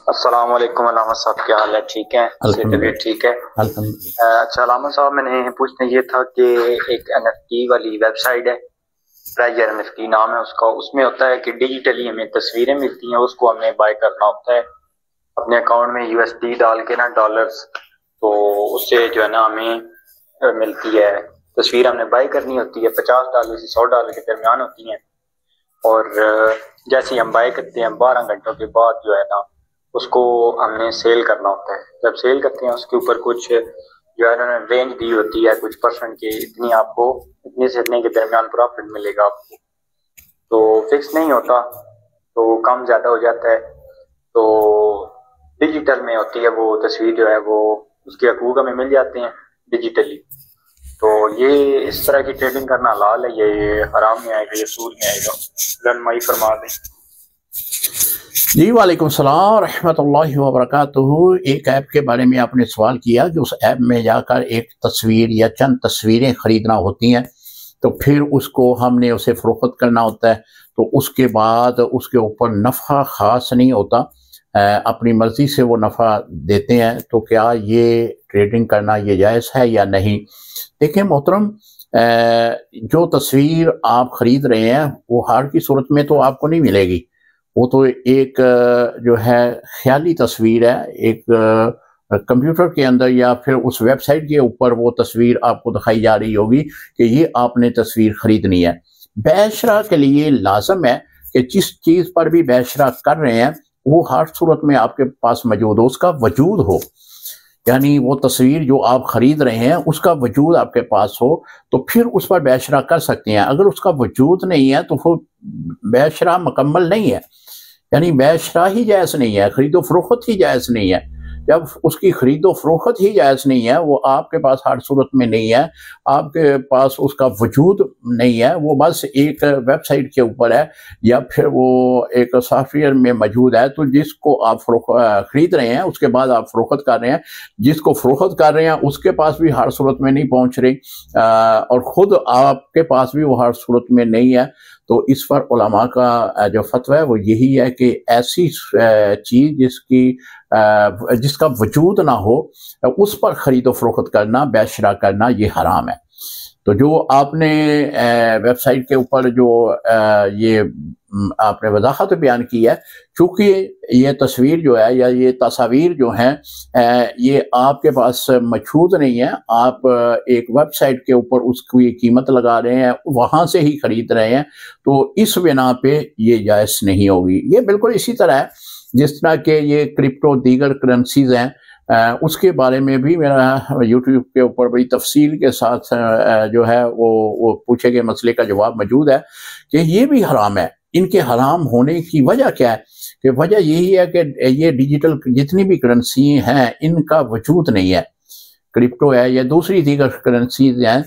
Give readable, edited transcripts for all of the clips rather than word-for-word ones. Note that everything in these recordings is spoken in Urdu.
السلام علیکم علامہ صاحب، کیا حال ہے؟ ٹھیک ہے؟ طبیعت ٹھیک ہے؟ اچھا علامہ صاحب، میں نے پوچھنا یہ تھا کہ ایک NFT والی ویب سائٹ ہے، ٹریجر NFT نام ہے اس کا. اس میں ہوتا ہے کہ ڈیجیٹلی ہمیں تصویریں ملتی ہیں، اس کو ہمیں بائی کرنا ہوتا ہے اپنے اکاؤنٹ میں USD ڈال کے نا، ڈالرز. تو اس سے جو ہے نا ہمیں ملتی ہے تصویر، ہم نے بائی کرنی ہوتی ہے. $50 سے $100 کے درمیان ہوتی ہیں. اور جیسے ہم بائی کرتے ہیں 12 گھنٹوں کے بعد جو ہے نا اس کو ہم نے سیل کرنا ہوتا ہے. جب سیل کرتے ہیں اس کے اوپر کچھ جو ہے انہوں نے رینج دی ہوتی ہے کچھ پرسنٹ کی، اتنی آپ کو اتنے سے اتنے کے درمیان پروفٹ ملے گا آپ کو. تو فکس نہیں ہوتا، تو کم زیادہ ہو جاتا ہے. تو ڈیجیٹل میں ہوتی ہے وہ تصویر جو ہے، وہ اس کے حقوق ہمیں مل جاتے ہیں ڈیجیٹلی. تو یہ اس طرح کی ٹریڈنگ کرنا حلال ہے، یہ حرام میں آئے گا، یہ سود میں آئے گا؟ رہنمائی فرما دیں. جی وعلیکم السلام ورحمۃ اللہ وبرکاتہ. ایک ایپ کے بارے میں آپ نے سوال کیا کہ اس ایپ میں جا کر ایک تصویر یا چند تصویریں خریدنا ہوتی ہیں، تو پھر اس کو ہم نے اسے فروخت کرنا ہوتا ہے. تو اس کے بعد اس کے اوپر نفع خاص نہیں ہوتا، اپنی مرضی سے وہ نفع دیتے ہیں. تو کیا یہ ٹریڈنگ کرنا یہ جائز ہے یا نہیں؟ دیکھیں محترم، جو تصویر آپ خرید رہے ہیں وہ ہار کی صورت میں تو آپ کو نہیں ملے گی. وہ تو ایک جو ہے خیالی تصویر ہے، ایک کمپیوٹر کے اندر یا پھر اس ویب سائٹ کے اوپر وہ تصویر آپ کو دکھائی جا رہی ہوگی کہ یہ آپ نے تصویر خریدنی ہے. بیع شرا کے لیے لازم ہے کہ جس چیز پر بھی بیع شرا کر رہے ہیں وہ ہر صورت میں آپ کے پاس موجود ہو، اس کا وجود ہو. یعنی وہ تصویر جو آپ خرید رہے ہیں اس کا وجود آپ کے پاس ہو تو پھر اس پر بیع شرا کر سکتے ہیں. اگر اس کا وجود نہیں ہے تو وہ بیع شرا مکمل نہیں ہے، یعنی بیع شرا ہی جائز نہیں ہے، خرید و فروخت ہی جائز نہیں ہے. جب اس کی خرید و فروخت ہی جائز نہیں ہے، وہ آپ کے پاس ہر صورت میں نہیں ہے، آپ کے پاس اس کا وجود نہیں ہے، وہ بس ایک ویب سائٹ کے اوپر ہے یا پھر وہ ایک سافٹ ویئر میں موجود ہے، تو جس کو آپ خرید رہے ہیں اس کے بعد آپ فروخت کر رہے ہیں، جس کو فروخت کر رہے ہیں اس کے پاس بھی ہر صورت میں نہیں پہنچ رہی، اور خود آپ کے پاس بھی وہ ہر صورت میں نہیں ہے. تو اس پر علماء کا جو فتویٰ ہے وہ یہی ہے کہ ایسی چیز جس کا وجود نہ ہو اس پر خرید و فروخت کرنا، بیع شرا کرنا یہ حرام ہے. تو جو آپ نے ویب سائٹ کے اوپر جو یہ آپ نے وضاحت بیان کی ہے، چونکہ یہ تصویر جو ہے یا یہ تصاویر جو ہیں یہ آپ کے پاس موجود نہیں ہے، آپ ایک ویب سائٹ کے اوپر اس کی قیمت لگا رہے ہیں، وہاں سے ہی خرید رہے ہیں، تو اس بنا پہ یہ جائز نہیں ہوگی. یہ بالکل اسی طرح ہے جس طرح کہ یہ کرپٹو دیگر کرنسیز ہیں، اس کے بارے میں بھی میرا یوٹیوب کے اوپر بڑی تفصیل کے ساتھ جو ہے وہ پوچھے گئے مسئلے کا جواب موجود ہے کہ یہ بھی حرام ہے. ان کے حرام ہونے کی وجہ کیا ہے؟ کہ وجہ یہی ہے کہ یہ ڈیجیٹل جتنی بھی کرنسی ہیں ان کا وجود نہیں ہے. کرپٹو ہے یا دوسری دیگر کرنسیز ہیں،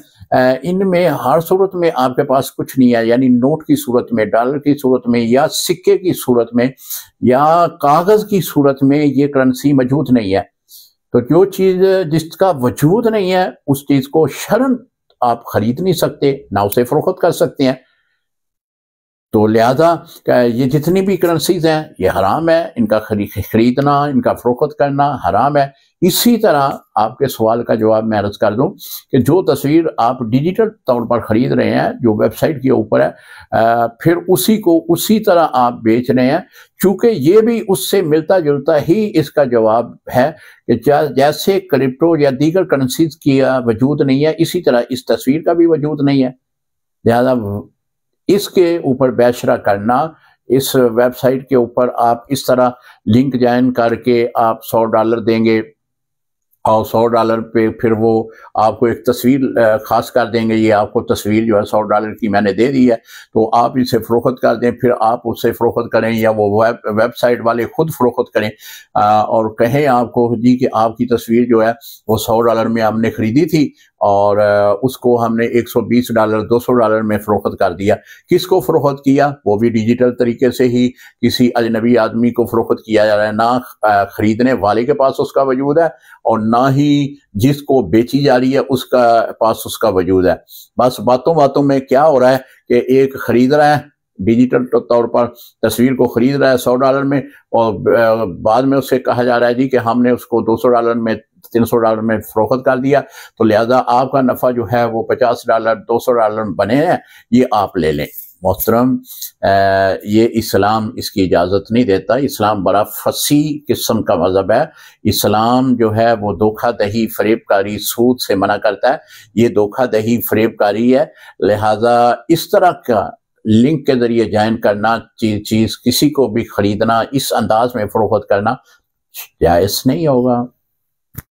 ان میں ہر صورت میں آپ کے پاس کچھ نہیں ہے، یعنی نوٹ کی صورت میں، ڈالر کی صورت میں یا سکے کی صورت میں یا کاغذ کی صورت میں یہ کرنسی موجود نہیں ہے. تو جو چیز جس کا وجود نہیں ہے اس چیز کو شرعاً آپ خرید نہیں سکتے، نہ اسے فروخت کر سکتے ہیں. تو لہذا یہ جتنی بھی کرنسیز ہیں یہ حرام ہے، ان کا خریدنا، ان کا فروخت کرنا حرام ہے. اسی طرح آپ کے سوال کا جواب میں عرض کر دوں کہ جو تصویر آپ ڈیجیٹل طور پر خرید رہے ہیں جو ویب سائٹ کے اوپر ہے، پھر اسی کو اسی طرح آپ بیچ رہے ہیں، چونکہ یہ بھی اس سے ملتا جلتا ہی اس کا جواب ہے کہ جیسے کرپٹو یا دیگر کرنسیز کی وجود نہیں ہے، اسی طرح اس تصویر کا بھی وجود نہیں ہے. لہذا اس کے اوپر بیع شرا کرنا، اس ویب سائٹ کے اوپر آپ اس طرح لنک جوائن کر کے آپ $100 دیں گے اور $100 پہ پھر وہ آپ کو ایک تصویر خاص کر دیں گے، یہ آپ کو تصویر جو ہے $100 کی میں نے دے دی ہے، تو آپ اسے فروخت کر دیں، پھر آپ اسے فروخت کریں یا وہ ویب سائٹ والے خود فروخت کریں اور کہیں آپ کو جی کہ آپ کی تصویر جو ہے وہ $100 میں ہم نے خریدی تھی اور اس کو ہم نے $120 $200 میں فروخت کر دیا. کس کو فروخت کیا؟ وہ بھی ڈیجیٹل طریقے سے ہی کسی اجنبی آدمی کو فروخت کیا جا رہا ہے، نہ خریدنے والے کے پاس اس کا وجود ہے اور نہ ہی جس کو بیچی جا رہی ہے اس کا پاس اس کا وجود ہے. بس باتوں میں کیا ہو رہا ہے کہ ایک خرید رہا ہے، ڈیجیٹل طور پر تصویر کو خرید رہا ہے $100 میں، اور بعد میں اسے کہا جا رہا ہے جی کہ ہم نے اس کو $200 میں $300 میں فروخت کر دیا، تو لہذا آپ کا نفع جو ہے وہ $50 $200 بنے ہیں، یہ آپ لے لیں۔ محترم، یہ اسلام اس کی اجازت نہیں دیتا۔ اسلام بڑا فصیح قسم کا مذہب ہے۔ اسلام جو ہے وہ دھوکہ دہی، فریب کاری، سود سے منع کرتا ہے۔ یہ دھوکہ دہی، فریب کاری ہے، لہذا اس طرح کا لنک کے ذریعے جوائن کرنا، چیز کسی کو بھی خریدنا، اس انداز میں فروخت کرنا جائز نہیں ہوگا۔